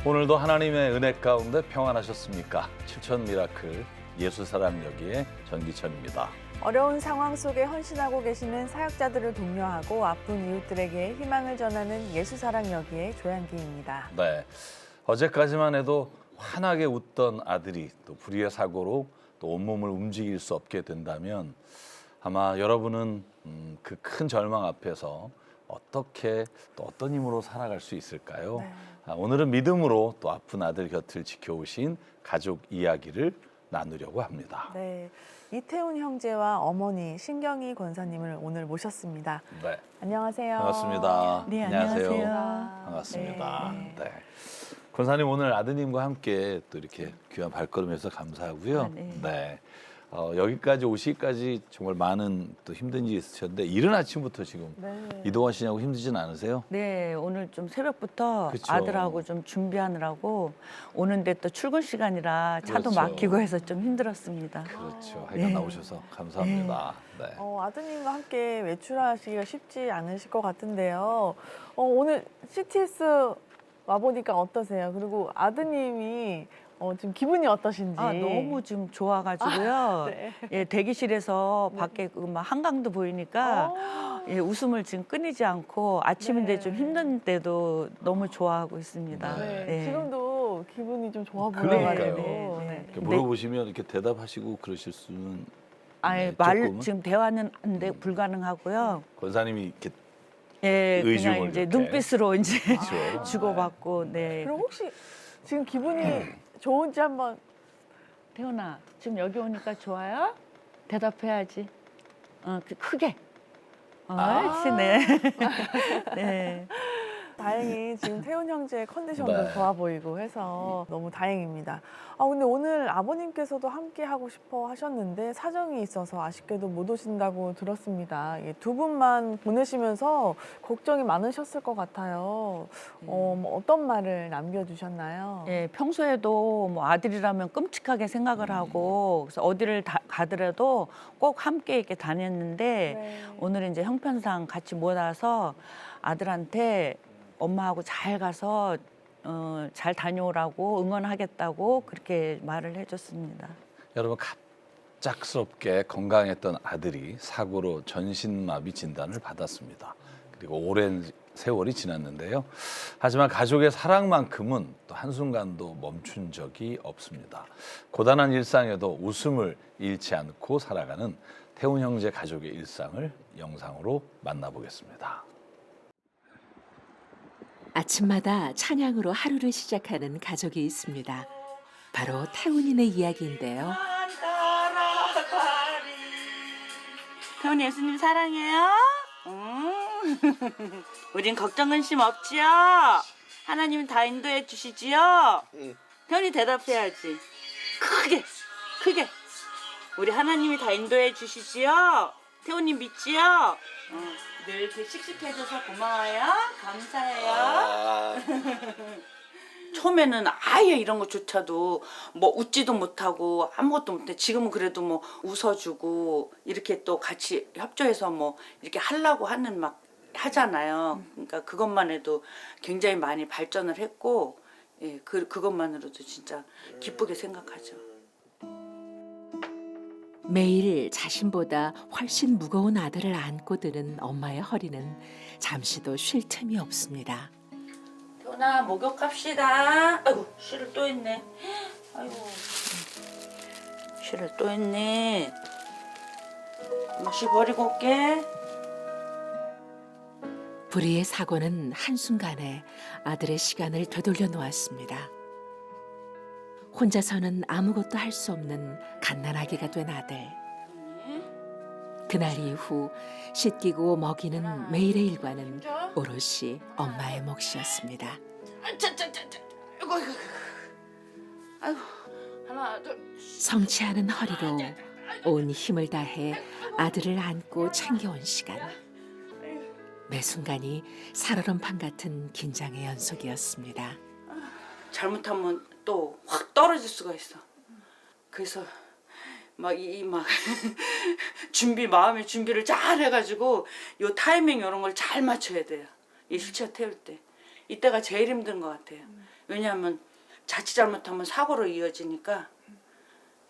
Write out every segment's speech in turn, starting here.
오늘도 하나님의 은혜 가운데 평안하셨습니까? 7천 미라클 예수사랑여기의 전기천입니다. 어려운 상황 속에 헌신하고 계시는 사역자들을 독려하고 아픈 이웃들에게 희망을 전하는 예수사랑여기의 조양기입니다. 네, 어제까지만 해도 환하게 웃던 아들이 또 불의의 사고로 또 온몸을 움직일 수 없게 된다면 아마 여러분은 그 큰 절망 앞에서 어떻게 또 어떤 힘으로 살아갈 수 있을까요? 네. 오늘은 믿음으로 또 아픈 아들 곁을 지켜오신 가족 이야기를 나누려고 합니다. 네, 이태훈 형제와 어머니 신경희 권사님을 오늘 모셨습니다. 네, 안녕하세요. 반갑습니다. 네, 안녕하세요. 반갑습니다. 네. 네. 권사님 오늘 아드님과 함께 또 이렇게 귀한 발걸음해서 감사하고요. 아, 네. 네. 여기까지 오시기까지 정말 많은 또 힘든 일이 있으셨는데 이른 아침부터 지금 네. 이동하시냐고 힘들진 않으세요? 네, 오늘 좀 새벽부터 그쵸. 아들하고 좀 준비하느라고 오는데 또 출근 시간이라 차도 그렇죠. 막히고 해서 좀 힘들었습니다. 그렇죠. 하여간 네. 나오셔서 감사합니다. 네. 아드님과 함께 외출하시기가 쉽지 않으실 것 같은데요. 오늘 CTS 와보니까 어떠세요? 그리고 아드님이 지금 기분이 어떠신지. 아, 너무 지금 좋아가지고요. 네. 예, 대기실에서 밖에 막 한강도 보이니까 예, 웃음을 지금 끊이지 않고 아침인데 네. 좀 힘든데도 너무 좋아하고 있습니다. 네. 네. 지금도 기분이 좀 좋아 그러니까요. 보여가지고. 네, 네. 이렇게 물어보시면 이렇게 대답하시고 그러실 수는 아예 네, 말 조금은? 지금 대화는 안돼 불가능하고요. 권사님이 이렇게 예, 의중을 그냥 이제 이렇게. 눈빛으로 이제 그렇죠. 주고받고. 네. 그럼 혹시 지금 기분이 좋은지 한번. 태훈아, 지금 여기 오니까 좋아요? 대답해야지. 크게. 옳지, 네. 네. 다행히 지금 태훈 형제의 컨디션도 네. 좋아 보이고 해서 너무 다행입니다. 근데 오늘 아버님께서도 함께 하고 싶어 하셨는데 사정이 있어서 아쉽게도 못 오신다고 들었습니다. 두 분만 보내시면서 걱정이 많으셨을 것 같아요. 어떤 말을 남겨주셨나요? 예, 평소에도 뭐 아들이라면 끔찍하게 생각을 하고 그래서 어디를 가더라도 꼭 함께 이렇게 다녔는데 네. 오늘 이제 형편상 같이 못 와서 아들한테 엄마하고 잘 가서 잘 다녀오라고 응원하겠다고 그렇게 말을 해줬습니다. 여러분 갑작스럽게 건강했던 아들이 사고로 전신마비 진단을 받았습니다. 그리고 오랜 세월이 지났는데요. 하지만 가족의 사랑만큼은 또 한순간도 멈춘 적이 없습니다. 고단한 일상에도 웃음을 잃지 않고 살아가는 태훈 형제 가족의 일상을 영상으로 만나보겠습니다. 아침마다 찬양으로 하루를 시작하는 가족이 있습니다. 바로 태훈이네 이야기인데요. 태훈 예수님 사랑해요? 우린 걱정 근심 없지요? 하나님 다 인도해 주시지요? 태훈이 대답해야지. 크게. 우리 하나님이 다 인도해 주시지요? 태훈이 믿지요? 늘 이렇게 씩씩해줘서 고마워요. 감사해요. 처음에는 아예 이런 것조차도 뭐 웃지도 못하고 아무것도 못해. 지금은 그래도 뭐 웃어주고 이렇게 또 같이 협조해서 뭐 이렇게 하려고 하는 막 하잖아요. 그러니까 그것만 해도 굉장히 많이 발전을 했고, 예, 그것만으로도 진짜 기쁘게 생각하죠. 매일 자신보다 훨씬 무거운 아들을 안고 드는 엄마의 허리는 잠시도 쉴 틈이 없습니다. 태훈아 목욕합시다. 아이고 쉬를 또 했네. 아이고 쉬를 또 했네. 엄마 쉬 버리고 올게. 불의의 사고는 한순간에 아들의 시간을 되돌려 놓았습니다. 혼자서는 아무것도 할 수 없는 갓난아기가 된 아들. 그날 이후 씻기고 먹이는 매일의 일과는 오롯이 엄마의 몫이었습니다. 아이고 하나 둘. 성취하는 허리로 온 힘을 다해 아들을 안고 챙겨온 시간. 매 순간이 살얼음판 같은 긴장의 연속이었습니다. 잘못하면 또 확 떨어질 수가 있어. 그래서 막 마음의 준비를 잘 해가지고 요 타이밍 이런 걸 잘 맞춰야 돼요. 이 휠체어 태울 때 이때가 제일 힘든 것 같아요. 왜냐하면 자칫 잘못하면 사고로 이어지니까.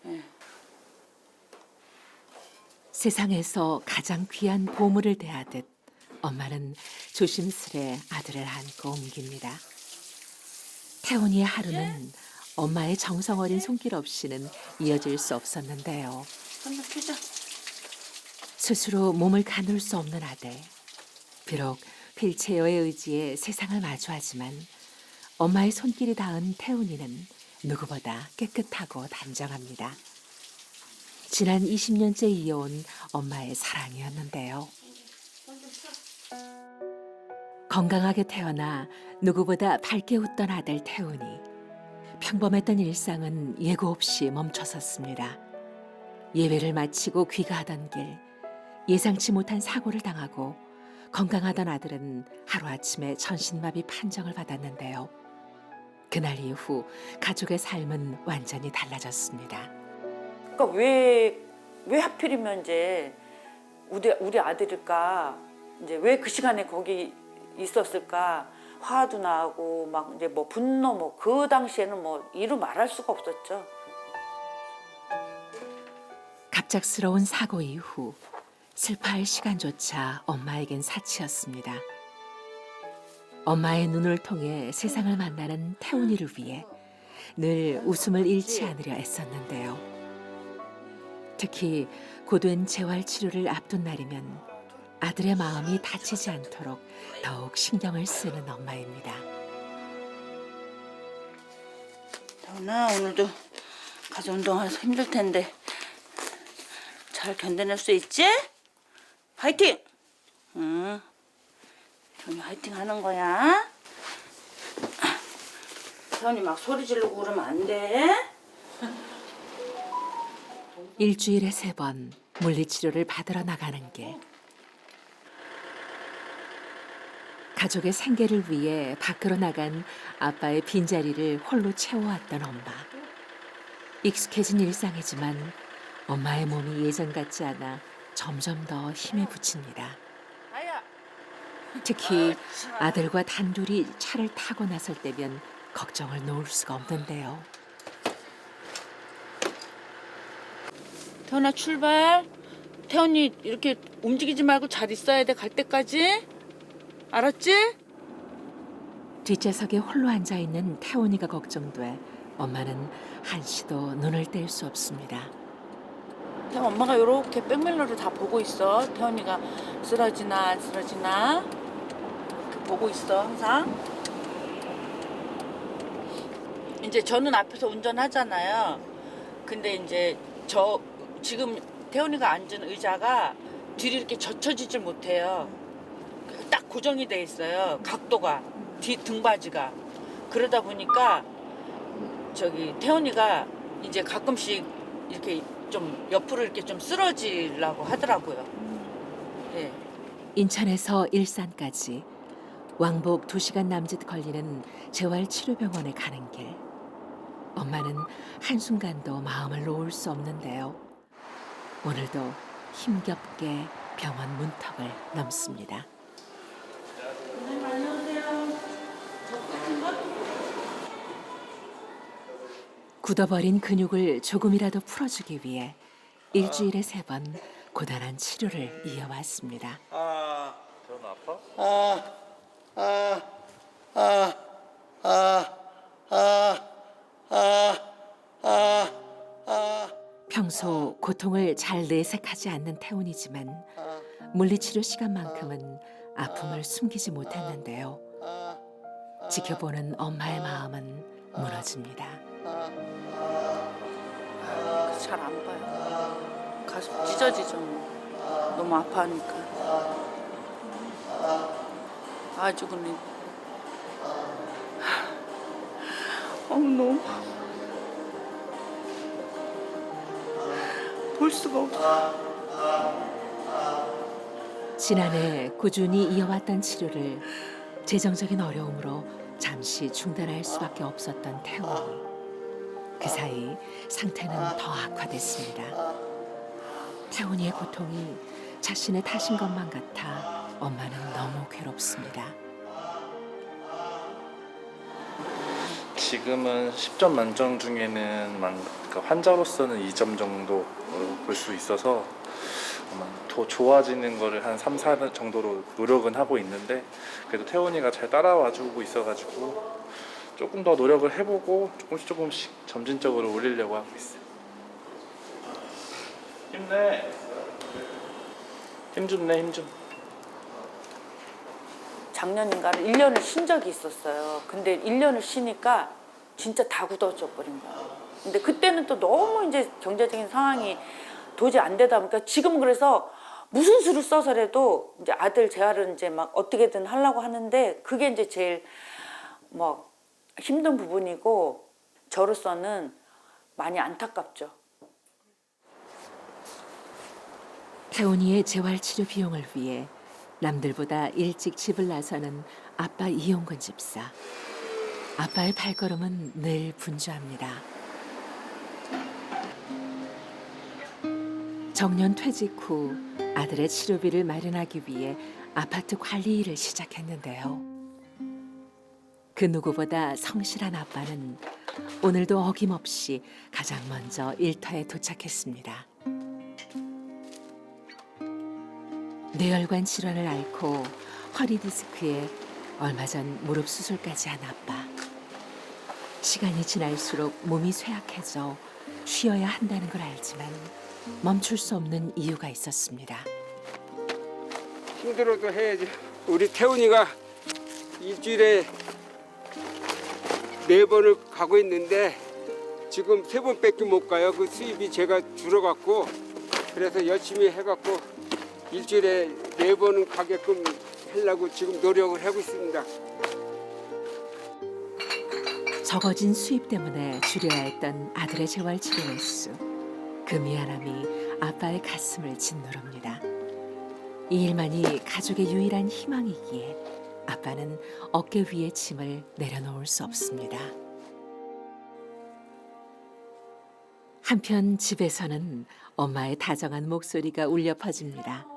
예. 세상에서 가장 귀한 보물을 대하듯 엄마는 조심스레 아들을 안고 옮깁니다. 태훈이의 하루는 엄마의 정성 어린 손길 없이는 이어질 수 없었는데요. 한번 켜자. 스스로 몸을 가눌 수 없는 아들. 비록 휠체어의 의지에 세상을 마주하지만 엄마의 손길이 닿은 태훈이는 누구보다 깨끗하고 단정합니다. 지난 20년째 이어온 엄마의 사랑이었는데요. 건강하게 태어나 누구보다 밝게 웃던 아들 태훈이. 평범했던 일상은 예고 없이 멈춰섰습니다. 예배를 마치고 귀가하던 길, 예상치 못한 사고를 당하고 건강하던 아들은 하루아침에 전신마비 판정을 받았는데요. 그날 이후 가족의 삶은 완전히 달라졌습니다. 그러니까 왜 하필이면 이제 우리 아들일까? 이제 왜 그 시간에 거기 있었을까? 화도 나고 막 이제 뭐 분노 뭐 그 당시에는 뭐 이루 말할 수가 없었죠. 갑작스러운 사고 이후 슬퍼할 시간조차 엄마에겐 사치였습니다. 엄마의 눈을 통해 세상을 만나는 태훈이를 위해 늘 웃음을 잃지 않으려 애썼는데요. 특히 고된 재활치료를 앞둔 날이면 아들의 마음이 다치지 않도록 더욱 신경을 쓰는 엄마입니다. 태훈아, 오늘도 가서 운동해서 힘들 텐데 잘 견뎌낼 수 있지? 화이팅! 응. 태훈이 화이팅 하는 거야. 태훈이 막 소리 지르고 그러면 안 돼. 일주일에 3번 물리치료를 받으러 나가는 길. 가족의 생계를 위해 밖으로 나간 아빠의 빈자리를 홀로 채워왔던 엄마. 익숙해진 일상이지만 엄마의 몸이 예전 같지 않아 점점 더 힘에 부칩니다. 특히 아들과 단둘이 차를 타고 나설 때면 걱정을 놓을 수가 없는데요. 태훈아 출발. 태훈이 이렇게 움직이지 말고 잘 있어야 돼. 갈 때까지. 알았지? 뒷좌석에 홀로 앉아있는 태훈이가 걱정돼 엄마는 한시도 눈을 뗄 수 없습니다. 태훈 엄마가 이렇게 백밀러를 다 보고 있어. 태훈이가 쓰러지나 안 쓰러지나 이렇게 보고 있어 항상. 이제 저는 앞에서 운전하잖아요. 근데 이제 지금 태훈이가 앉은 의자가 뒤로 이렇게 젖혀지질 못해요. 딱 고정이 돼 있어요. 각도가 뒤 등받이가. 그러다 보니까 태훈이가 이제 가끔씩 이렇게 좀 옆으로 이렇게 좀 쓰러지려고 하더라고요. 예. 인천에서 일산까지 왕복 2시간 남짓 걸리는 재활치료병원에 가는 길. 엄마는 한순간도 마음을 놓을 수 없는데요. 오늘도 힘겹게 병원 문턱을 넘습니다. 굳어버린 근육을 조금이라도 풀어주기 위해 일주일에 3번 고단한 치료를 이어왔습니다. 평소 고통을 잘 내색하지 않는 태훈이지만 물리치료 시간만큼은 아픔을 숨기지 못했는데요. 지켜보는 엄마의 마음은 무너집니다. 잘 안 봐요. 가슴 찢어지죠. 너무 아파하니까. 아주 그냥 너무 볼 수가 없어. 지난해 꾸준히 이어왔던 치료를 재정적인 어려움으로 잠시 중단할 수밖에 없었던 태훈이. 그 사이 상태는 더 악화됐습니다. 태훈이의 고통이 자신의 탓인 것만 같아 엄마는 너무 괴롭습니다. 지금은 10점 만점 중에는 그러니까 환자로서는 2점 정도 볼 수 있어서 아마 더 좋아지는 거를 한 3, 4 정도로 노력은 하고 있는데 그래도 태훈이가 잘 따라와주고 있어가지고 조금 더 노력을 해보고 조금씩 점진적으로 올리려고 하고 있어요. 힘내. 힘 좀 내, 힘 좀. 작년인가를 1년을 쉰 적이 있었어요. 근데 1년을 쉬니까 진짜 다 굳어져 버린 거예요. 근데 그때는 또 너무 이제 경제적인 상황이 도저히 안 되다 보니까 지금은 그래서 무슨 수를 써서라도 이제 아들 재활은 이제 막 어떻게든 하려고 하는데 그게 이제 제일 뭐 힘든 부분이고 저로서는 많이 안타깝죠. 태훈이의 재활치료 비용을 위해 남들보다 일찍 집을 나서는 아빠 이용근 집사. 아빠의 발걸음은 늘 분주합니다. 정년 퇴직 후 아들의 치료비를 마련하기 위해 아파트 관리 일을 시작했는데요. 그 누구보다 성실한 아빠는 오늘도 어김없이 가장 먼저 일터에 도착했습니다. 뇌혈관 질환을 앓고 허리 디스크에 얼마 전 무릎 수술까지 한 아빠. 시간이 지날수록 몸이 쇠약해져 쉬어야 한다는 걸 알지만 멈출 수 없는 이유가 있었습니다. 힘들어도 해야지. 우리 태훈이가 일주일에 4번을 가고 있는데 지금 3번밖에 못 가요. 그 수입이 제가 줄어갖고 그래서 열심히 해갖고 일주일에 4번은 가게끔 하려고 지금 노력을 하고 있습니다. 적어진 수입 때문에 줄여야 했던 아들의 재활치료 횟수. 그 미안함이 아빠의 가슴을 짓누릅니다. 이 일만이 가족의 유일한 희망이기에 아빠는 어깨 위에 짐을 내려놓을 수 없습니다. 한편 집에서는 엄마의 다정한 목소리가 울려 퍼집니다.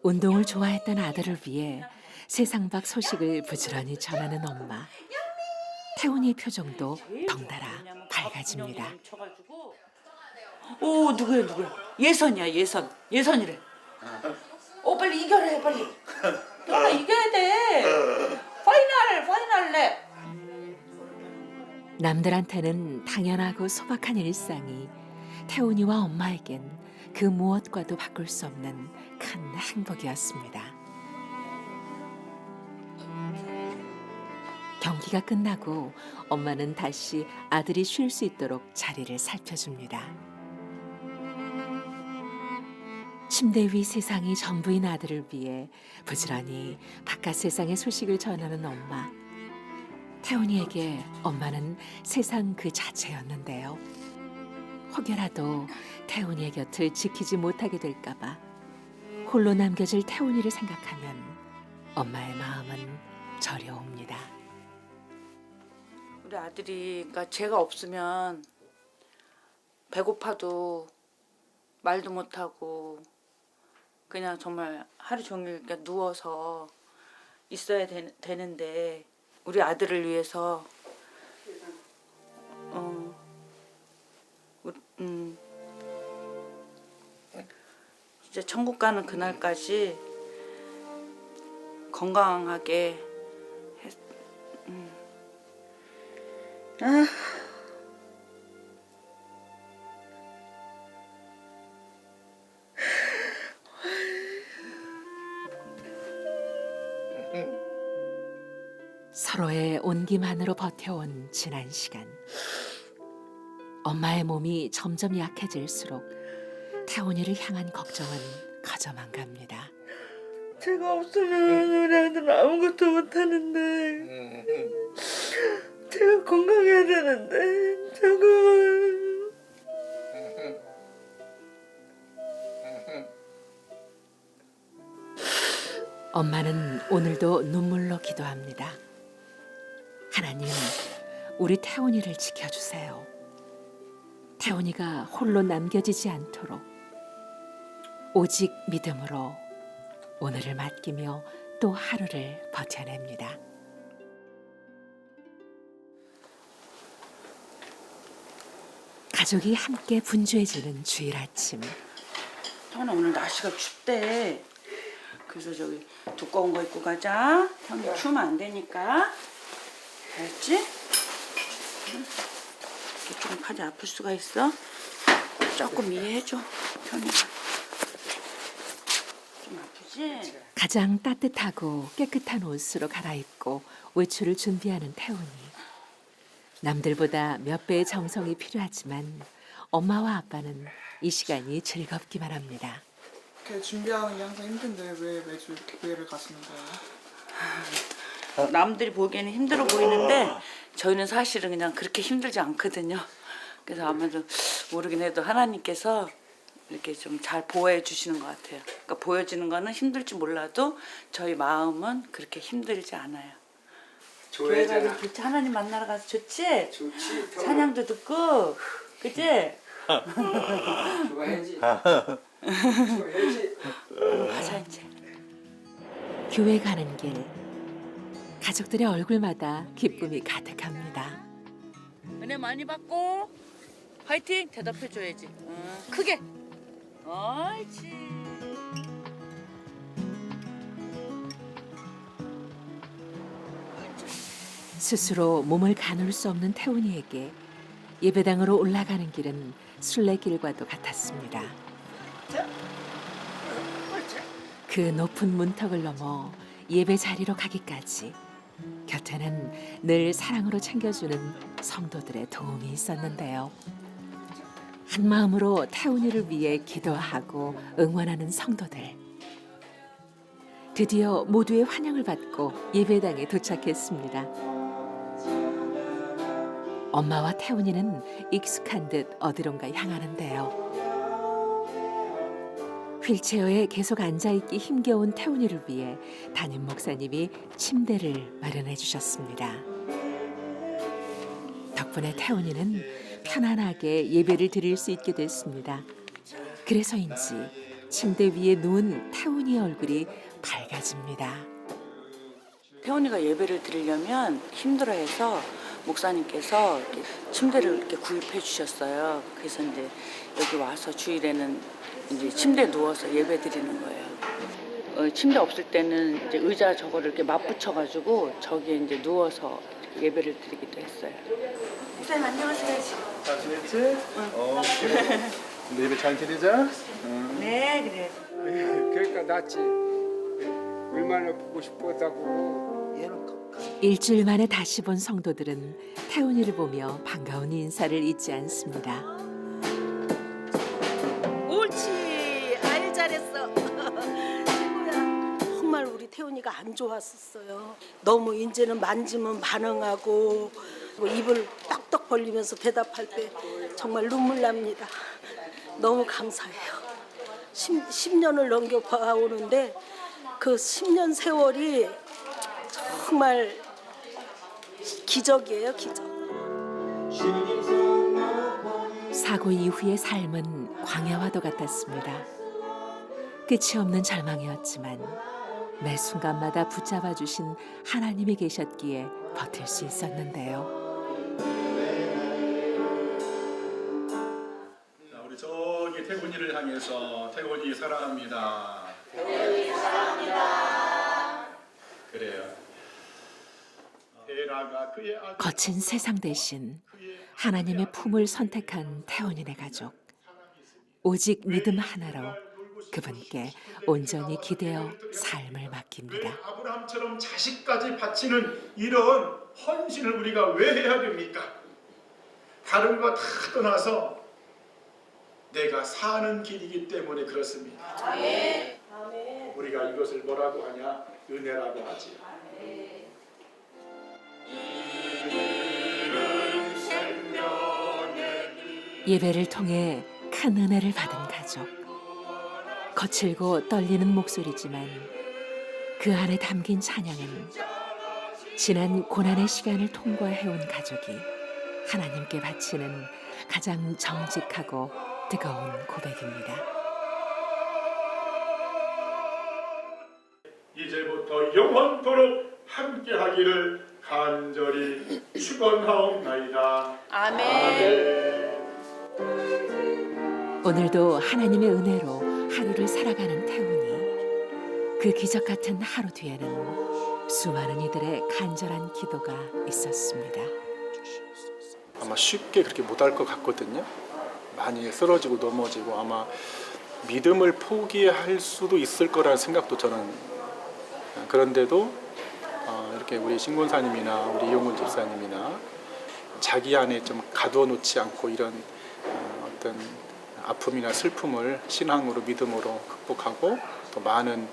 운동을 좋아했던 아들을 위해 세상 밖 소식을 부지런히 전하는 엄마. 태훈이의 표정도 덩달아 밝아집니다. 오 누구야? 예선이야 예선. 예선이래. 빨리 이겨라 빨리. 너나 이겨야 돼. 파이널 랩. 남들한테는 당연하고 소박한 일상이 태훈이와 엄마에겐 그 무엇과도 바꿀 수 없는 큰 행복이었습니다. 경기가 끝나고 엄마는 다시 아들이 쉴 수 있도록 자리를 살펴줍니다. 침대 위 세상이 전부인 아들을 위해 부지런히 바깥 세상의 소식을 전하는 엄마. 태훈이에게 엄마는 세상 그 자체였는데요. 혹여라도 태훈이의 곁을 지키지 못하게 될까봐 홀로 남겨질 태훈이를 생각하면 엄마의 마음은 저려옵니다. 우리 아들이 그러니까 제가 없으면 배고파도 말도 못하고 그냥 정말 하루 종일 그러니까 누워서 있어야 되는데 우리 아들을 위해서 진짜 천국 가는 그날까지 건강하게 서로의 온기만으로 버텨온 지난 시간. 엄마의 몸이 점점 약해질수록 태훈이를 향한 걱정은 커져만 갑니다. 제가 없으면 우리 아들은 아무것도 못하는데 제가 건강해야 되는데 조금은 엄마는 오늘도 눈물로 기도합니다. 하나님, 우리 태훈이를 지켜주세요. 태훈이가 홀로 남겨지지 않도록 오직 믿음으로 오늘을 맡기며 또 하루를 버텨냅니다. 가족이 함께 분주해지는 주일 아침. 형아 오늘 날씨가 춥대. 그래서 저기 두꺼운 거 입고 가자. 형이 추우면 안 되니까. 알았지? 응? 이렇게 좀 팔이 아플 수가 있어. 조금 이해해줘. 형이가. 좀 아프지? 가장 따뜻하고 깨끗한 옷으로 갈아입고 외출을 준비하는 태훈이. 남들보다 몇 배의 정성이 필요하지만 엄마와 아빠는 이 시간이 즐겁기만 합니다. 이렇게 준비하는 게 항상 힘든데 왜 매주 교회를 가시는 거예요? 남들이 보기에는 힘들어 보이는데 저희는 사실은 그냥 그렇게 힘들지 않거든요. 그래서 아마도 모르긴 해도 하나님께서 이렇게 좀 잘 보호해 주시는 것 같아요. 그러니까 보여지는 거는 힘들지 몰라도 저희 마음은 그렇게 힘들지 않아요. 교회 가면 좋지? 하나님 만나러 가서 좋지? 좋지. 찬양도 듣고 그치? 좋아야지. 좋아야지. 가자 이제. 교회 가는 길. 가족들의 얼굴마다 기쁨이 가득합니다. 은혜 많이 받고 화이팅! 대답해줘야지. 크게. 옳지. 스스로 몸을 가눌 수 없는 태훈이에게 예배당으로 올라가는 길은 순례길과도 같았습니다. 그 높은 문턱을 넘어 예배 자리로 가기까지 곁에는 늘 사랑으로 챙겨주는 성도들의 도움이 있었는데요. 한 마음으로 태훈이를 위해 기도하고 응원하는 성도들. 드디어 모두의 환영을 받고 예배당에 도착했습니다. 엄마와 태훈이는 익숙한 듯 어디론가 향하는데요. 휠체어에 계속 앉아있기 힘겨운 태훈이를 위해 담임 목사님이 침대를 마련해 주셨습니다. 덕분에 태훈이는 편안하게 예배를 드릴 수 있게 됐습니다. 그래서인지 침대 위에 누운 태훈이의 얼굴이 밝아집니다. 태훈이가 예배를 드리려면 힘들어해서 목사님께서 이렇게 침대를 이렇게 구입해 주셨어요. 그래서 이제 여기 와서 주일에는 이제 침대에 누워서 예배 드리는 거예요. 침대 없을 때는 이제 의자 저거를 이렇게 맞붙여가지고 저기에 이제 누워서 예배를 드리기도 했어요. 목사님 안녕하세요. 잘 지냈지? 그래. 우리 예배 잘 드리자. 네, 그래. 그러니까 낫지. 얼마나 보고 싶었다고. 일주일 만에 다시 본 성도들은 태훈이를 보며 반가운 인사를 잊지 않습니다. 옳지. 아유 잘했어. 최고야. 정말 우리 태훈이가 안 좋았었어요. 너무 이제는 만지면 반응하고 입을 떡떡 벌리면서 대답할 때 정말 눈물 납니다. 너무 감사해요. 10년을 넘겨봐오는데 그 10년 세월이 정말 기적이에요, 기적. 사고 이후의 삶은 광야와도 같았습니다. 끝이 없는 절망이었지만 매 순간마다 붙잡아 주신 하나님이 계셨기에 버틸 수 있었는데요. 자, 우리 저기 태훈이를 향해서 태훈이 사랑합니다. 그래요. 헤라가 그의 아들 거친 세상 대신 하나님의 품을 선택한 태훈이네 가족. 오직 믿음 하나로 그분께 온전히 기대어 삶을 맡깁니다. 왜 아브라함처럼 자식까지 바치는 이런 헌신을 우리가 왜 해야 됩니까? 다른 거 다 떠나서 내가 사는 길이기 때문에 그렇습니다. 우리가 이것을 뭐라고 하냐? 은혜라고 하지. 예배를 통해 큰 은혜를 받은 가족. 거칠고 떨리는 목소리지만 그 안에 담긴 찬양은 지난 고난의 시간을 통과해온 가족이 하나님께 바치는 가장 정직하고 뜨거운 고백입니다. 이제부터 영원토록 함께하기를 간절히 축원하옵나이다. 아멘. 아멘. 오늘도 하나님의 은혜로 하루를 살아가는 태훈이. 그 기적 같은 하루 뒤에는 수많은 이들의 간절한 기도가 있었습니다. 아마 쉽게 그렇게 못할 것 같거든요. 많이 쓰러지고 넘어지고 아마 믿음을 포기할 수도 있을 거라는 생각도 저는, 그런데도 이렇게 우리 신권사님이나 우리 이용훈 집사님이나 자기 안에 좀 가둬놓지 않고 이런 어떤 아픔이나 슬픔을 신앙으로 믿음으로 극복하고 또 많은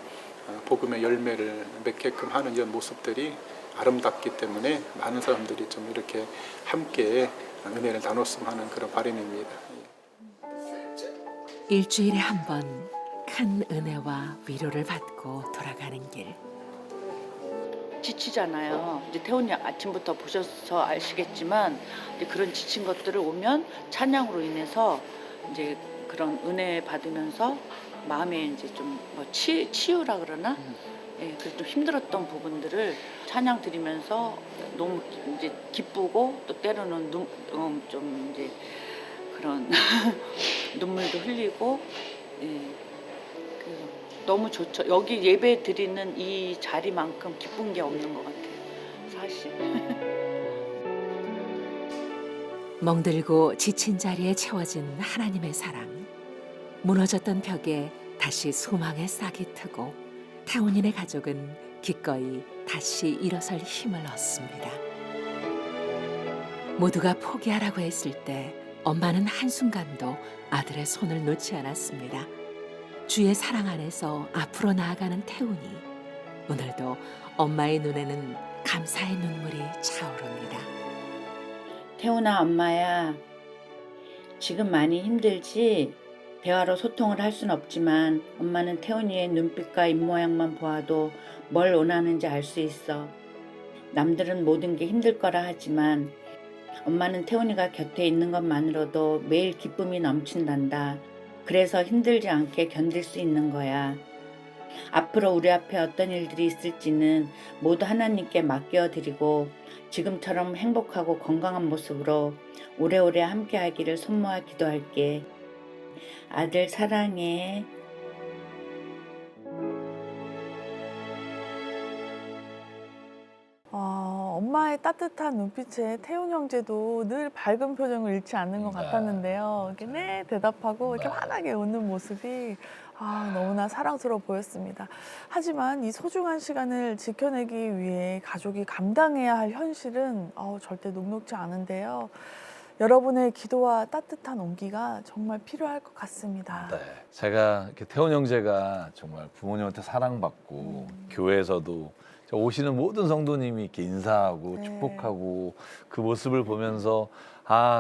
복음의 열매를 맺게끔 하는 이런 모습들이 아름답기 때문에 많은 사람들이 좀 이렇게 함께 은혜를 나눴으면 하는 그런 바람입니다. 일주일에 한 번 큰 은혜와 위로를 받고 돌아가는 길. 지치잖아요. 이제 태훈이 아침부터 보셔서 아시겠지만 이제 그런 지친 것들을 오면 찬양으로 인해서 이제 그런 은혜 받으면서 마음에 이제 좀 뭐 치유라 그러나, 예, 그래서 좀 힘들었던 부분들을 찬양 드리면서 너무 이제 기쁘고 또 때로는 좀 이제 그런 눈물도 흘리고, 예, 그래서 너무 좋죠. 여기 예배 드리는 이 자리만큼 기쁜 게 없는 것 같아요, 사실. 멍들고 지친 자리에 채워진 하나님의 사랑. 무너졌던 벽에 다시 소망의 싹이 트고 태훈이네 가족은 기꺼이 다시 일어설 힘을 얻습니다. 모두가 포기하라고 했을 때 엄마는 한순간도 아들의 손을 놓지 않았습니다. 주의 사랑 안에서 앞으로 나아가는 태훈이. 오늘도 엄마의 눈에는 감사의 눈물이 차오릅니다. 태훈아, 엄마야. 지금 많이 힘들지? 대화로 소통을 할 순 없지만 엄마는 태훈이의 눈빛과 입모양만 보아도 뭘 원하는지 알 수 있어. 남들은 모든 게 힘들 거라 하지만 엄마는 태훈이가 곁에 있는 것만으로도 매일 기쁨이 넘친단다. 그래서 힘들지 않게 견딜 수 있는 거야. 앞으로 우리 앞에 어떤 일들이 있을지는 모두 하나님께 맡겨드리고 지금처럼 행복하고 건강한 모습으로 오래오래 함께하기를 손모아 기도할게. 아들 사랑해. 엄마의 따뜻한 눈빛에 태훈 형제도 늘 밝은 표정을 잃지 않는 것 같았는데요. 이렇게 네 대답하고 이렇게 환하게 웃는 모습이 너무나 사랑스러워 보였습니다. 하지만 이 소중한 시간을 지켜내기 위해 가족이 감당해야 할 현실은 절대 녹록지 않은데요. 여러분의 기도와 따뜻한 온기가 정말 필요할 것 같습니다. 네. 제가 이렇게 태훈 형제가 정말 부모님한테 사랑받고 교회에서도 오시는 모든 성도님이 이렇게 인사하고 네. 축복하고 그 모습을 보면서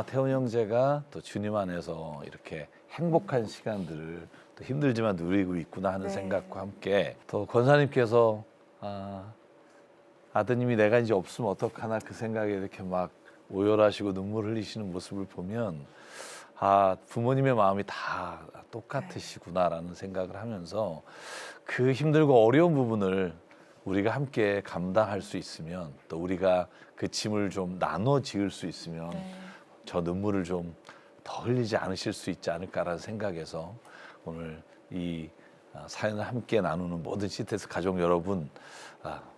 태훈 형제가 또 주님 안에서 이렇게 행복한 시간들을 또 힘들지만 누리고 있구나 하는 네. 생각과 함께 또 권사님께서 아드님이 내가 이제 없으면 어떡하나 그 생각에 이렇게 막 오열하시고 눈물 흘리시는 모습을 보면 부모님의 마음이 다 똑같으시구나라는 생각을 하면서 그 힘들고 어려운 부분을 우리가 함께 감당할 수 있으면 또 우리가 그 짐을 좀 나눠 지을 수 있으면 저 눈물을 좀 더 흘리지 않으실 수 있지 않을까라는 생각에서 오늘 이 사연을 함께 나누는 모든 CTS 가족 여러분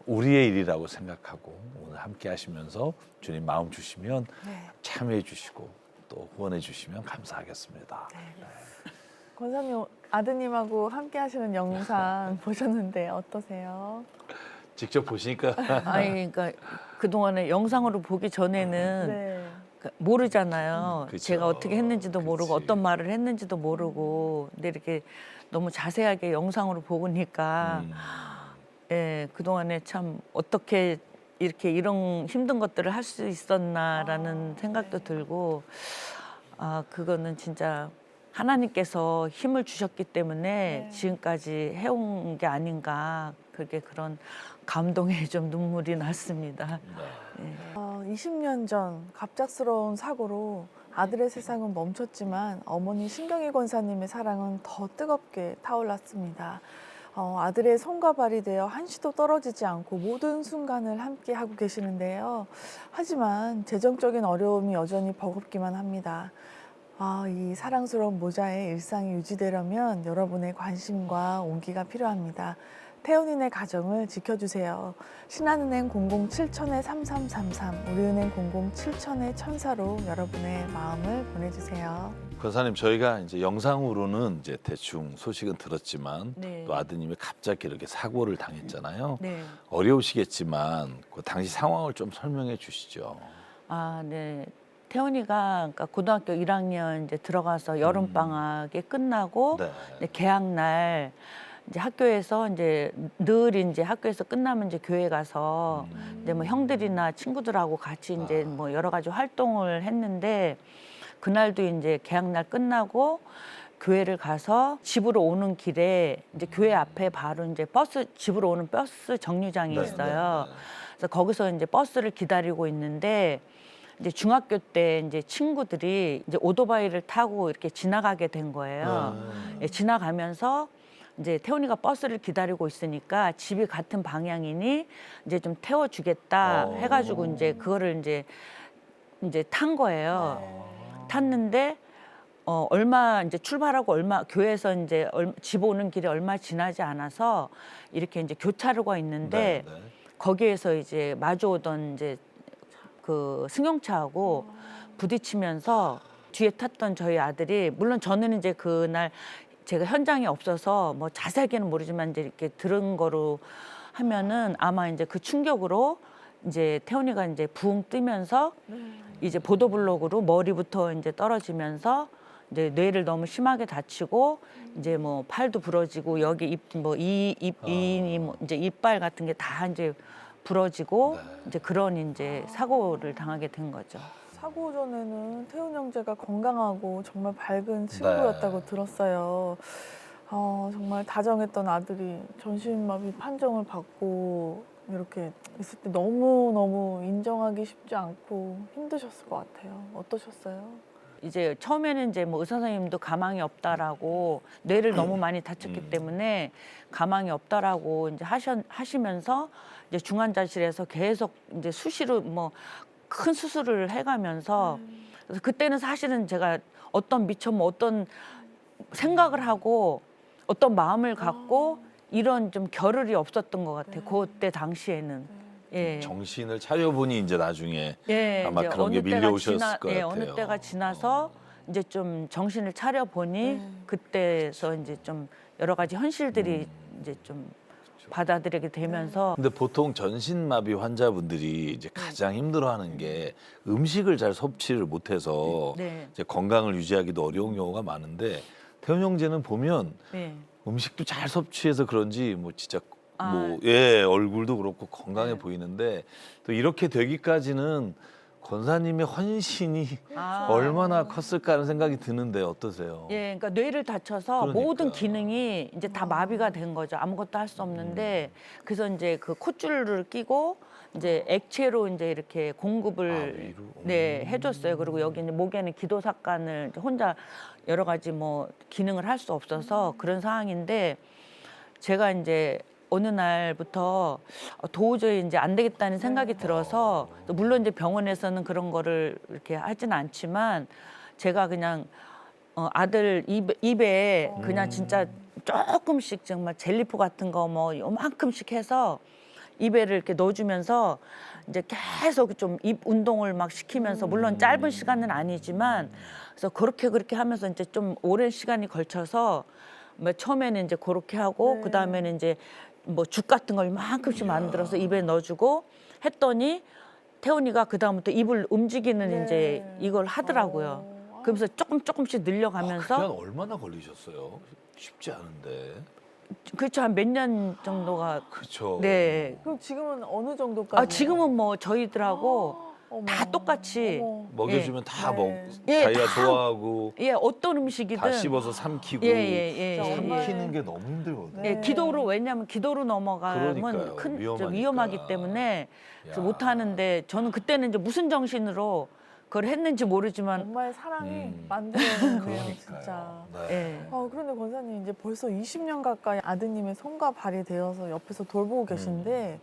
우리의 일이라고 생각하고 오늘 함께 하시면서 주님 마음 주시면 참여해 주시고 또 후원해 주시면 감사하겠습니다. 권사님 아드님하고 함께 하시는 영상 보셨는데 어떠세요? 직접 보시니까 아니 그러니까 그동안에 영상으로 보기 전에는 네. 모르잖아요. 그쵸. 제가 어떻게 했는지도 모르고 그치. 어떤 말을 했는지도 모르고 근데 이렇게 너무 자세하게 영상으로 보니까 예, 그동안에 참 어떻게 이렇게 이런 힘든 것들을 할 수 있었나라는 생각도 들고 그거는 진짜 하나님께서 힘을 주셨기 때문에 지금까지 해온 게 아닌가 그게 그런 감동에 좀 눈물이 났습니다. 20년 전 갑작스러운 사고로 아들의 세상은 멈췄지만 어머니 신경희 권사님의 사랑은 더 뜨겁게 타올랐습니다. 아들의 손과 발이 되어 한시도 떨어지지 않고 모든 순간을 함께 하고 계시는데요. 하지만 재정적인 어려움이 여전히 버겁기만 합니다. 이 사랑스러운 모자의 일상이 유지되려면 여러분의 관심과 온기가 필요합니다. 태훈이네 가정을 지켜주세요. 신한은행 007-3333, 우리은행 007-1000로 여러분의 마음을 보내주세요. 권사님, 저희가 이제 영상으로는 이제 대충 소식은 들었지만 네. 또 아드님이 갑자기 이렇게 사고를 당했잖아요. 네. 어려우시겠지만 그 당시 상황을 좀 설명해 주시죠. 네. 태훈이가 그러니까 고등학교 1학년 이제 들어가서 여름 방학이 끝나고 네. 이제 개학 날 이제 학교에서 이제 늘 이제 학교에서 끝나면 이제 교회 가서 이제 뭐 형들이나 친구들하고 같이 이제 뭐 여러 가지 활동을 했는데 그날도 이제 개학 날 끝나고 교회를 가서 집으로 오는 길에 이제 교회 앞에 바로 이제 집으로 오는 버스 정류장이 있어요. 그래서 거기서 이제 버스를 기다리고 있는데 이제 중학교 때 이제 친구들이 이제 오토바이를 타고 이렇게 지나가게 된 거예요. 예, 지나가면서 이제 태훈이가 버스를 기다리고 있으니까 집이 같은 방향이니 이제 좀 태워주겠다 해가지고 이제 그거를 이제 탄 거예요. 탔는데 얼마 이제 출발하고 교회에서 이제 집 오는 길에 얼마 지나지 않아서 이렇게 이제 교차로가 있는데 거기에서 이제 마주오던 이제 그 승용차하고 부딪히면서 뒤에 탔던 저희 아들이, 물론 저는 이제 그날 제가 현장에 없어서 뭐 자세하게는 모르지만 이제 이렇게 들은 거로 하면은 아마 이제 그 충격으로 이제 태훈이가 이제 붕 뜨면서 이제 보도블록으로 머리부터 이제 떨어지면서 이제 뇌를 너무 심하게 다치고 이제 뭐 팔도 부러지고 여기 입이 뭐 이제 이빨 같은 게 다 이제 부러지고 이제 그런 이제 사고를 당하게 된 거죠. 사고 전에는 태훈 형제가 건강하고 정말 밝은 친구였다고 들었어요. 정말 다정했던 아들이 전신마비 판정을 받고 이렇게 있을 때 너무너무 인정하기 쉽지 않고 힘드셨을 것 같아요. 어떠셨어요? 이제 처음에는 이제 뭐 의사 선생님도 가망이 없다라고 뇌를 너무 많이 다쳤기 때문에 가망이 없다라고 이제 하시면서 이제 중환자실에서 계속 이제 수시로 뭐 큰 수술을 해가면서 그래서 그때는 사실은 제가 어떤 미처 뭐 어떤 생각을 하고 어떤 마음을 갖고 이런 좀 겨를이 없었던 것 같아요. 그때 당시에는. 예. 정신을 차려보니 이제 나중에 예, 아마 이제 그런 게 어느 때가 밀려오셨을 것 예, 같아요. 어느 때가 지나서 이제 좀 정신을 차려 보니 그때서 이제 좀 여러 가지 현실들이 이제 좀 받아들이게 되면서. 근데 보통 전신마비 환자분들이 이제 가장 힘들어하는 게 음식을 잘 섭취를 못해서 네. 이제 건강을 유지하기도 어려운 경우가 많은데 태훈 형제는 보면 네. 음식도 잘 섭취해서 그런지 뭐 진짜 아. 뭐 얼굴도 그렇고 건강해 보이는데 또 이렇게 되기까지는 권사님의 헌신이 얼마나 컸을까 하는 생각이 드는데 어떠세요? 예, 그러니까 뇌를 다쳐서 그러니까. 모든 기능이 이제 다 마비가 된 거죠. 아무것도 할 수 없는데 그래서 이제 그 콧줄을 끼고 이제 액체로 이제 이렇게 공급을 위로? 해줬어요. 그리고 여기 이제 목에는 기도삭간을 이제 혼자 여러 가지 뭐 기능을 할 수 없어서 그런 상황인데 제가 이제 어느 날부터 도저히 이제 안 되겠다는 생각이 들어서 물론 이제 병원에서는 그런 거를 이렇게 하진 않지만 제가 그냥 아들 입에 그냥 진짜 조금씩 정말 젤리포 같은 거 뭐 요만큼씩 해서 입에를 이렇게 넣어주면서 이제 계속 좀 입 운동을 막 시키면서 물론 짧은 시간은 아니지만 그래서 그렇게 하면서 이제 좀 오랜 시간이 걸쳐서 뭐 처음에는 이제 그렇게 하고 그 다음에는 이제 뭐 죽 같은 걸 이만큼씩 만들어서 입에 넣어주고 했더니 태훈이가 그 다음부터 입을 움직이는 이제 이걸 하더라고요. 그러면서 조금씩 늘려가면서 그냥 얼마나 걸리셨어요? 쉽지 않은데. 그렇죠. 한 몇 년 정도가. 그렇죠. 네. 그럼 지금은 어느 정도까지? 지금은 뭐 저희들하고 어머. 다 똑같이 어머. 먹여주면 다 먹. 예, 자기가 다- 좋아하고 어떤 음식이든 다 씹어서 삼키고. 예. 삼키는 게 너무 힘들거든요. 네. 기도로 왜냐하면 기도로 넘어가면 그러니까요. 좀 위험하니까. 위험하기 때문에 그래서 야. 못 하는데 저는 그때는 이제 무슨 정신으로 그걸 했는지 모르지만 엄마의 사랑이 음. 만들어내네요, 진짜. 네. 예. 그런데 권사님 이제 벌써 20년 가까이 아드님의 손과 발이 되어서 옆에서 돌보고 계신데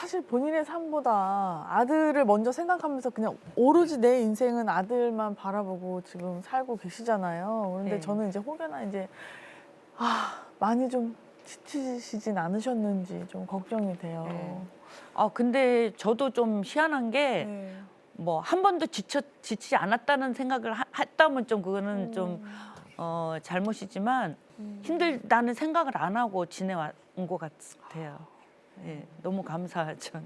사실 본인의 삶보다 아들을 먼저 생각하면서 그냥 오로지 내 인생은 아들만 바라보고 지금 살고 계시잖아요. 그런데 네. 저는 이제 혹여나 이제 많이 좀 지치시진 않으셨는지 좀 걱정이 돼요. 네. 근데 저도 좀 희한한 게 네. 뭐 한 번도 지치지 않았다는 생각을 했다면 좀 그거는 좀 잘못이지만 힘들다는 생각을 안 하고 지내온 것 같아요. 예, 너무 감사하죠.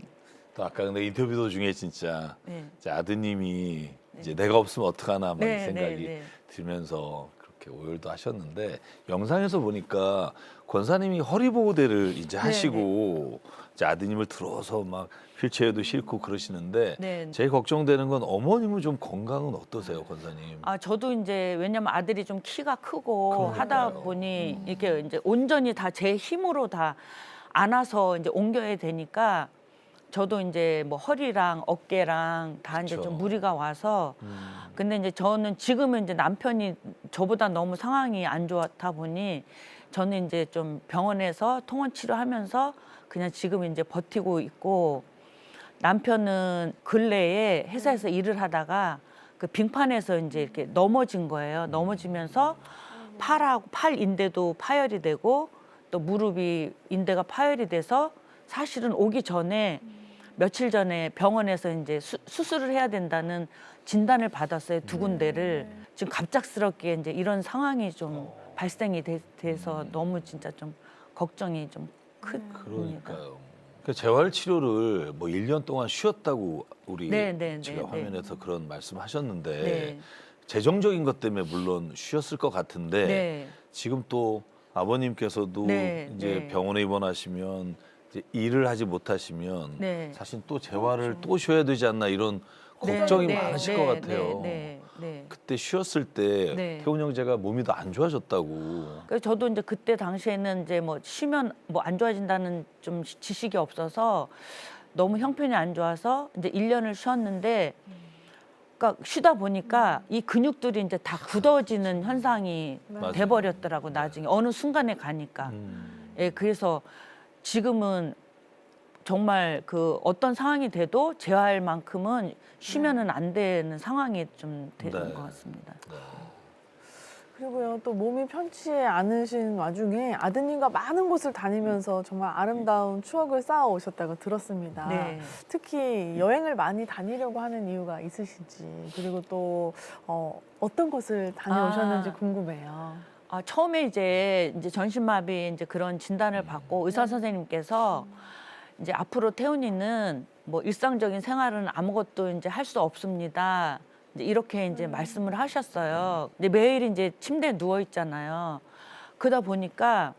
또 아까 근데 인터뷰 도중에 진짜 네. 이제 아드님이 이제 내가 없으면 어떡하나 막 이 네, 생각이 네, 네. 들면서 그렇게 오열도 하셨는데 영상에서 보니까 권사님이 허리 보호대를 이제 하시고 이제 아드님을 들어서 막 휠체어도 싣고 그러시는데 네. 제일 걱정되는 건 어머님은 좀 건강은 어떠세요, 권사님? 저도 이제 왜냐면 아들이 좀 키가 크고 그러니까요. 하다 보니 이렇게 이제 온전히 다 제 힘으로 다 안아서 이제 옮겨야 되니까 저도 이제 뭐 허리랑 어깨랑 다 이제 그쵸. 좀 무리가 와서 근데 이제 저는 지금은 이제 남편이 저보다 너무 상황이 안 좋다 보니 저는 이제 좀 병원에서 통원 치료하면서 그냥 지금 이제 버티고 있고 남편은 근래에 회사에서 일을 하다가 그 빙판에서 이제 이렇게 넘어진 거예요. 넘어지면서 팔 인대도 파열이 되고 또 무릎이 인대가 파열이 돼서 사실은 오기 전에 며칠 전에 병원에서 이제 수술을 해야 된다는 진단을 받았어요. 두 군데를. 지금 갑작스럽게 이제 이런 상황이 좀 발생이 돼서 너무 진짜 좀 걱정이 좀 큽니다. 그러니까요. 그 재활 치료를 뭐 1년 동안 쉬었다고 우리 네, 제가 네, 화면에서 그런 말씀하셨는데 네. 재정적인 것 때문에 물론 쉬었을 것 같은데 네. 지금 또 아버님께서도 네, 이제 네. 병원에 입원하시면 이제 일을 하지 못하시면 네. 사실 또 재활을 또 쉬어야 되지 않나 이런 걱정이 많으실 것 같아요. 네. 그때 쉬었을 때 네. 태훈 형제가 몸이 더 안 좋아졌다고. 그래서 저도 이제 그때 당시에는 이제 뭐 쉬면 뭐 안 좋아진다는 좀 지식이 없어서 너무 형편이 안 좋아서 이제 1년을 쉬었는데 그러니까 쉬다 보니까 이 근육들이 이제 다 굳어지는 현상이 맞아요. 돼버렸더라고 나중에 어느 순간에 가니까. 예, 그래서 지금은 정말 그 어떤 상황이 돼도 재활만큼은 쉬면은 안 되는 상황이 좀 되는 네. 것 같습니다. 그리고요 또 몸이 편치 않으신 와중에 아드님과 많은 곳을 다니면서 정말 아름다운 추억을 쌓아 오셨다고 들었습니다. 네. 특히 여행을 많이 다니려고 하는 이유가 있으신지 그리고 또 어떤 곳을 다녀오셨는지 궁금해요. 처음에 이제 전신마비 이제 그런 진단을 받고 의사 선생님께서 이제 앞으로 태훈이는 뭐 일상적인 생활은 아무것도 이제 할 수 없습니다. 이제 이렇게 이제 말씀을 하셨어요. 이제 매일 이제 침대에 누워 있잖아요. 그러다 보니까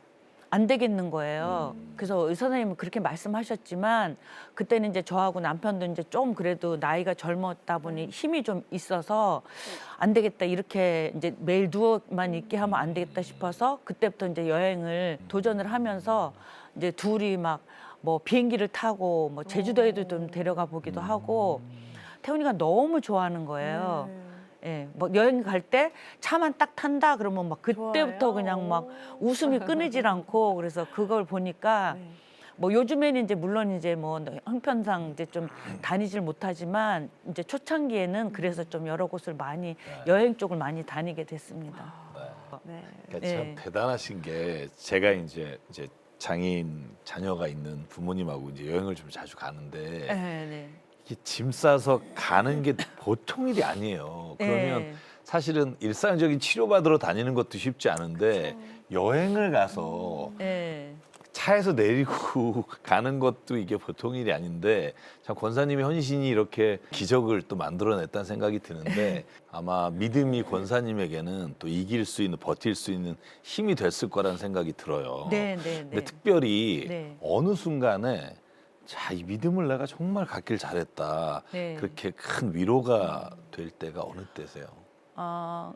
안 되겠는 거예요. 그래서 의사 선생님은 그렇게 말씀하셨지만 그때는 이제 저하고 남편도 이제 좀 그래도 나이가 젊었다 보니 힘이 좀 있어서 안 되겠다 이렇게 이제 매일 누워만 있게 하면 안 되겠다 싶어서 그때부터 이제 여행을 도전을 하면서 이제 둘이 막 뭐 비행기를 타고 뭐 제주도에도 좀 데려가 보기도 하고 태훈이가 너무 좋아하는 거예요. 예, 뭐 여행 갈 때 차만 딱 탄다 그러면 막 그때부터 좋아요. 그냥 막 웃음이 끊이질 않고 그래서 그걸 보니까 뭐 요즘에는 이제 물론 이제 뭐 형편상 이제 좀 다니질 못하지만 이제 초창기에는 그래서 좀 여러 곳을 많이 여행 쪽을 많이 다니게 됐습니다. 네. 그러니까 참 네. 대단하신 게 제가 이제 장애인 자녀가 있는 부모님하고 이제 여행을 좀 자주 가는데 네. 이게 짐 싸서 가는 게 보통 일이 아니에요. 그러면 네. 사실은 일상적인 치료받으러 다니는 것도 쉽지 않은데 여행을 가서 네. 차에서 내리고 가는 것도 이게 보통 일이 아닌데 참 권사님의 헌신이 이렇게 기적을 또 만들어냈다는 생각이 드는데 아마 믿음이 권사님에게는 또 이길 수 있는 버틸 수 있는 힘이 됐을 거라는 생각이 들어요. 네. 근데 특별히 네. 어느 순간에 자, 이 믿음을 내가 정말 갖길 잘했다. 네. 그렇게 큰 위로가 될 때가 어느 때세요?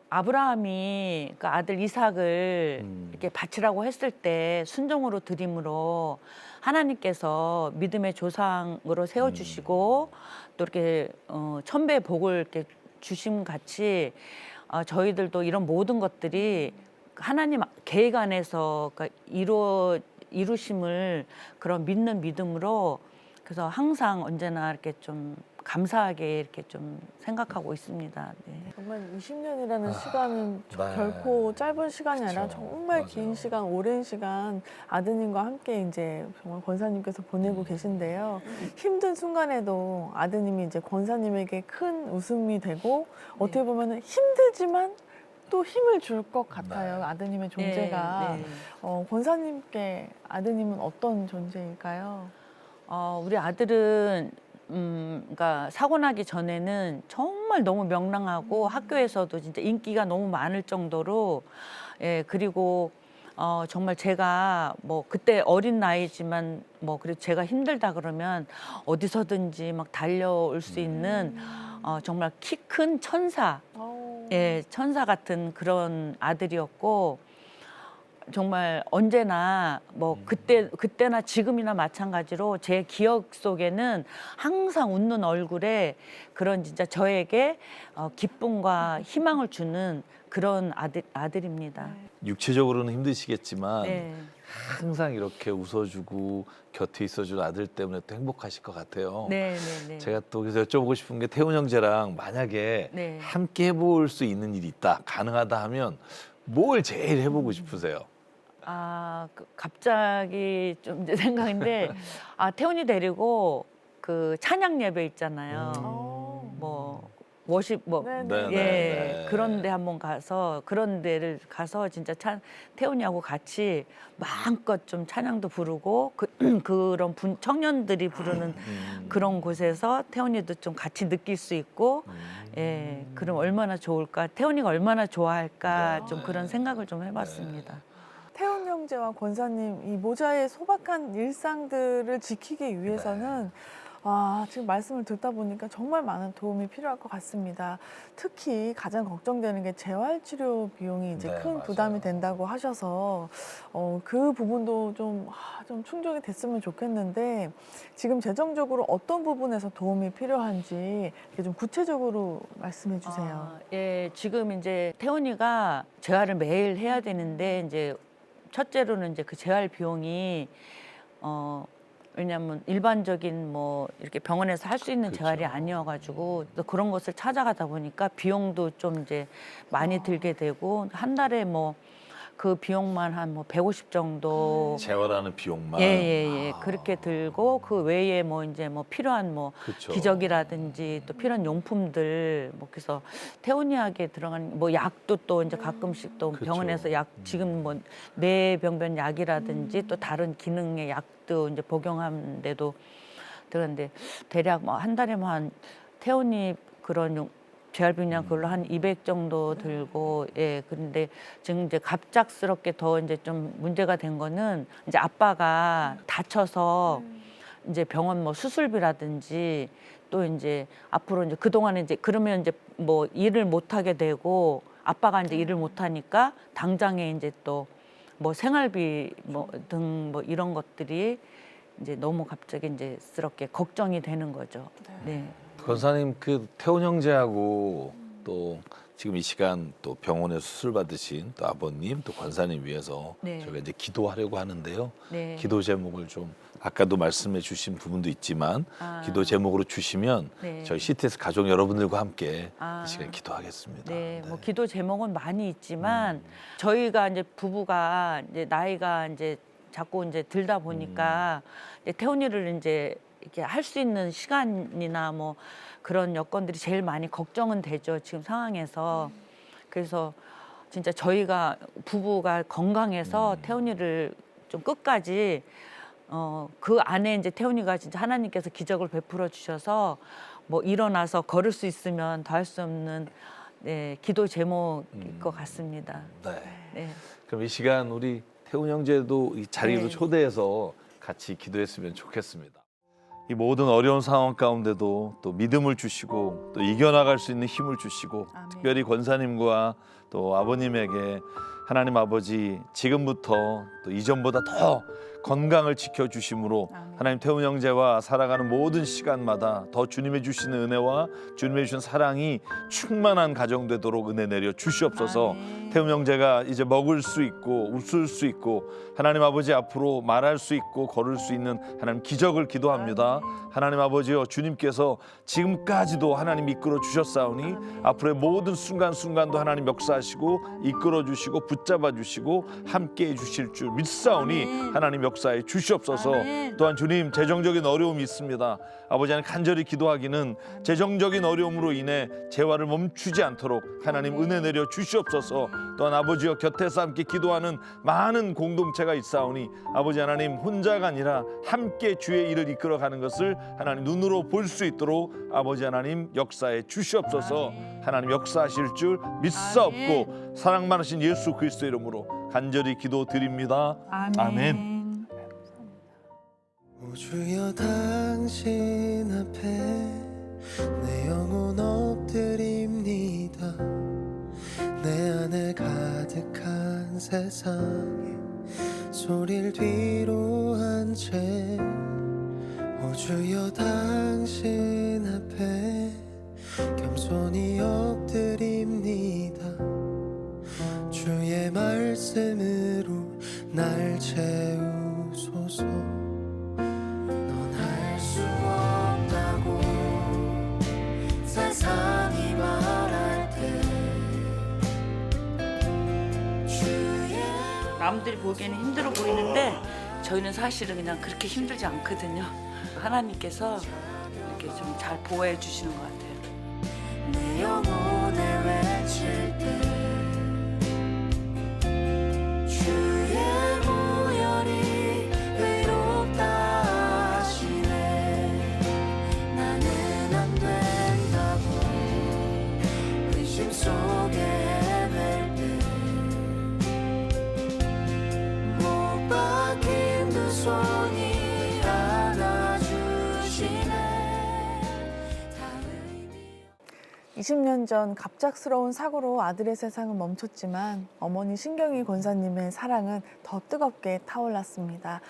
아브라함이 그 아들 이삭을 이렇게 바치라고 했을 때 순종으로 드림으로 하나님께서 믿음의 조상으로 세워주시고 또 이렇게 천배의 복을 이렇게 주심 같이 저희들도 이런 모든 것들이 하나님 계획 안에서 그러니까 이루심을 그런 믿는 믿음으로 그래서 항상 언제나 이렇게 좀 감사하게 이렇게 좀 생각하고 있습니다. 네. 정말 20년이라는 시간은 네. 결코 짧은 시간이 아니라 그쵸. 정말 맞아요. 긴 시간, 오랜 시간 아드님과 함께 이제 정말 권사님께서 보내고 계신데요. 힘든 순간에도 아드님이 이제 권사님에게 큰 웃음이 되고 어떻게 보면 힘들지만 또 힘을 줄 것 같아요. 네. 아드님의 존재가. 네. 권사님께 아드님은 어떤 존재일까요? 우리 아들은 그러니까 사고 나기 전에는 정말 너무 명랑하고 학교에서도 진짜 인기가 너무 많을 정도로 그리고 정말 제가 뭐 그때 어린 나이지만 뭐 그래도 제가 힘들다 그러면 어디서든지 막 달려올 수 있는 정말 키 큰 천사, 천사 같은 그런 아들이었고 정말 언제나 뭐 그때나 지금이나 마찬가지로 제 기억 속에는 항상 웃는 얼굴에 그런 진짜 저에게 기쁨과 희망을 주는 그런 아들입니다. 육체적으로는 힘드시겠지만 네. 항상 이렇게 웃어주고 곁에 있어주는 아들 때문에 또 행복하실 것 같아요. 네. 제가 또 그래서 여쭤보고 싶은 게 태훈 형제랑 만약에 네. 함께 해볼 수 있는 일이 있다, 가능하다 하면 뭘 제일 해보고 싶으세요? 갑자기 좀 이제 생각인데 태훈이 데리고 그 찬양 예배 있잖아요. 뭐 워십 뭐 네. 그런 데 한번 가서 그런 데를 가서 진짜 태훈이하고 같이 마음껏 좀 찬양도 부르고 그런 청년들이 부르는 그런 곳에서 태훈이도 좀 같이 느낄 수 있고 그럼 얼마나 좋을까, 태훈이가 얼마나 좋아할까 좀 그런 생각을 좀 해봤습니다. 태훈 형제와 권사님 이 모자의 소박한 일상들을 지키기 위해서는 지금 말씀을 듣다 보니까 정말 많은 도움이 필요할 것 같습니다. 특히 가장 걱정되는 게 재활치료 비용이 이제 큰 맞아요. 부담이 된다고 하셔서 그 부분도 좀 충족이 됐으면 좋겠는데 지금 재정적으로 어떤 부분에서 도움이 필요한지 이렇게 좀 구체적으로 말씀해 주세요. 지금 이제 태훈이가 재활을 매일 해야 되는데 이제 첫째로는 이제 그 재활 비용이 왜냐하면 일반적인 뭐 이렇게 병원에서 할 수 있는 그렇죠. 재활이 아니어가지고 또 그런 것을 찾아가다 보니까 비용도 좀 이제 많이 들게 되고 한 달에 뭐 그 비용만 한 뭐 150 정도 재활하는 비용만. 그렇게 들고 그 외에 뭐 이제 뭐 필요한 뭐 그쵸. 기저귀라든지 또 필요한 용품들 뭐 그래서 태훈이에게 들어간 뭐 약도 또 이제 가끔씩 또 그쵸. 병원에서 약 지금 뭐 뇌병변 약이라든지 또 다른 기능의 약도 이제 복용하는데도 들었는데 대략 뭐 한 달에 뭐 한 태훈이 그런 재활비용 그걸로 한 200 정도 들고 그런데 지금 이제 갑작스럽게 더 이제 좀 문제가 된 거는 이제 아빠가 다쳐서 이제 병원 뭐 수술비라든지 또 이제 앞으로 이제 그동안에 이제 그러면 이제 뭐 일을 못 하게 되고 아빠가 이제 일을 못 하니까 당장에 이제 또 뭐 생활비 뭐 등 뭐 이런 것들이 이제 너무 갑자기 이제 스럽게 걱정이 되는 거죠. 네. 권사님 그 태훈 형제하고 또 지금 이 시간 또 병원에 수술 받으신 또 아버님 또 권사님 위해서 저희가 이제 기도하려고 하는데요. 네. 기도 제목을 좀 아까도 말씀해 주신 부분도 있지만 기도 제목으로 주시면 저희 CTS 가족 여러분들과 함께 이 시간 기도하겠습니다. 뭐 기도 제목은 많이 있지만 저희가 이제 부부가 이제 나이가 이제 자꾸 이제 들다 보니까 이제 태훈이를 이제 이렇게 할 수 있는 시간이나 뭐 그런 여건들이 제일 많이 걱정은 되죠, 지금 상황에서. 그래서 진짜 저희가 부부가 건강해서 태훈이를 좀 끝까지 그 안에 이제 태훈이가 진짜 하나님께서 기적을 베풀어 주셔서 뭐 일어나서 걸을 수 있으면 더 할 수 없는 기도 제목일 것 같습니다. 네. 그럼 이 시간 우리 태훈 형제도 이 자리로 초대해서 같이 기도했으면 좋겠습니다. 이 모든 어려운 상황 가운데도 또 믿음을 주시고 또 이겨나갈 수 있는 힘을 주시고 특별히 권사님과 또 아버님에게 하나님 아버지 지금부터 또 이전보다 더 건강을 지켜주심으로 하나님 태훈 형제와 살아가는 모든 시간마다 더 주님의 주시는 은혜와 주님의 주신 사랑이 충만한 가정 되도록 은혜 내려 주시옵소서. 태훈 형제가 이제 먹을 수 있고 웃을 수 있고 하나님 아버지 앞으로 말할 수 있고 걸을 수 있는 하나님 기적을 기도합니다. 하나님 아버지여, 주님께서 지금까지도 하나님 이끌어 주셨사오니 앞으로의 모든 순간순간도 하나님 역사하시고 이끌어 주시고 붙잡아 주시고 함께해 주실 줄 믿사오니 하나님 역사해 주시옵소서. 또한 주님, 재정적인 어려움이 있습니다. 아버지 하나님, 간절히 기도하기는 재정적인 어려움으로 인해 재화를 멈추지 않도록 하나님 은혜 내려 주시옵소서. 또한 아버지여, 곁에서 함께 기도하는 많은 공동체가 있사오니 아버지 하나님, 혼자가 아니라 함께 주의 일을 이끌어가는 것을 하나님 눈으로 볼 수 있도록 아버지 하나님 역사해 주시옵소서. 하나님 역사하실 줄 믿사옵고 사랑 많으신 예수 그리스도 이름으로 간절히 기도드립니다. 아멘. 오 주여, 당신 앞에 내 영혼 엎드립니다. 내 안에 가득한 세상에 소리를 뒤로 한 채 오 주여, 당신 앞에 겸손히 엎드립니다. 주의 말씀으로 날 채우소서. 넌 할 수 없다고 세상이 말할 때 남들이 보기에는 힘들어 보이는데 저희는 사실은 그냥 그렇게 힘들지 않거든요. 하나님께서 이렇게 좀 잘 보호해 주시는 것 같아요. 내 영혼에 외칠 때 주의 무혈이 의롭다 하시네. 나는 안 된다고 의심 속에 헤맬 때 못 박힌 두 손이 20년 전 갑작스러운 사고로 아들의 세상은 멈췄지만 어머니 신경희 권사님의 사랑은 더 뜨겁게 타올랐습니다.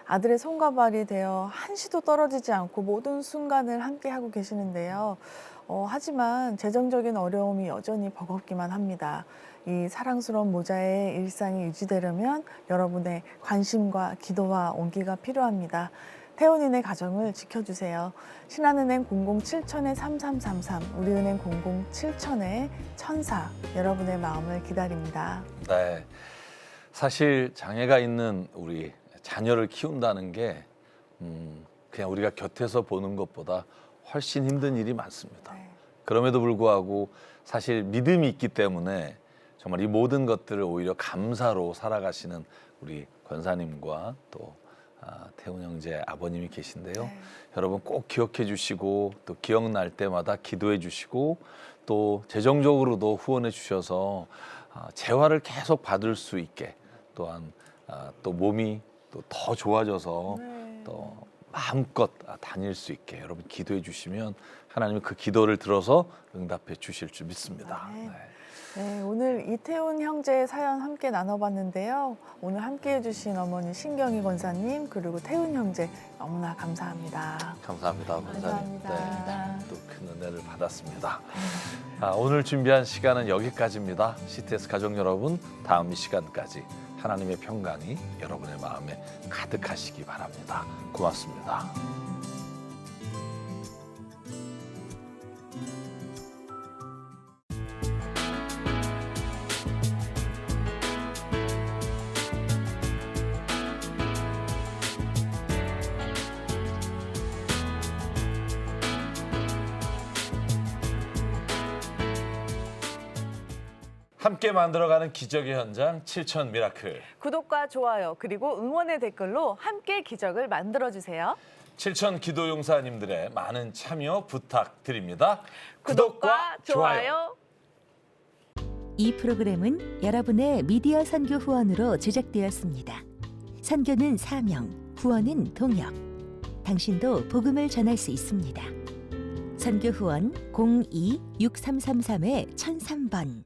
아들의 손과 발이 되어 한시도 떨어지지 않고 모든 순간을 함께하고 계시는데요. 하지만 재정적인 어려움이 여전히 버겁기만 합니다. 이 사랑스러운 모자의 일상이 유지되려면 여러분의 관심과 기도와 온기가 필요합니다. 태훈이네 가정을 지켜주세요. 신한은행 007-3333, 우리은행 007-1004, 여러분의 마음을 기다립니다. 네, 사실 장애가 있는 우리 자녀를 키운다는 게 그냥 우리가 곁에서 보는 것보다 훨씬 힘든 일이 많습니다. 네. 그럼에도 불구하고 사실 믿음이 있기 때문에 정말 이 모든 것들을 오히려 감사로 살아가시는 우리 권사님과 또 태훈 형제 아버님이 계신데요. 네. 여러분 꼭 기억해 주시고 또 기억날 때마다 기도해 주시고 또 재정적으로도 후원해 주셔서 재화를 계속 받을 수 있게, 또한 또 몸이 또 더 좋아져서 또 마음껏 다닐 수 있게 여러분 기도해 주시면 하나님이 그 기도를 들어서 응답해 주실 줄 믿습니다. 네. 네. 네, 오늘 이태훈 형제의 사연 함께 나눠봤는데요. 오늘 함께해 주신 어머니 신경희 권사님 그리고 태훈 형제 너무나 감사합니다. 감사합니다, 권사님. 감사합니다. 또 큰 은혜를 받았습니다. 오늘 준비한 시간은 여기까지입니다. CTS 가족 여러분, 다음 이 시간까지 하나님의 평강이 여러분의 마음에 가득하시기 바랍니다. 고맙습니다. 함께 만들어가는 기적의 현장 7천 미라클. 구독과 좋아요 그리고 응원의 댓글로 함께 기적을 만들어주세요. 7천 기도 용사님들의 많은 참여 부탁드립니다. 구독과 좋아요. 이 프로그램은 여러분의 미디어 선교 후원으로 제작되었습니다. 선교는 사명, 후원은 동역. 당신도 복음을 전할 수 있습니다. 선교 후원 02-6333-1003번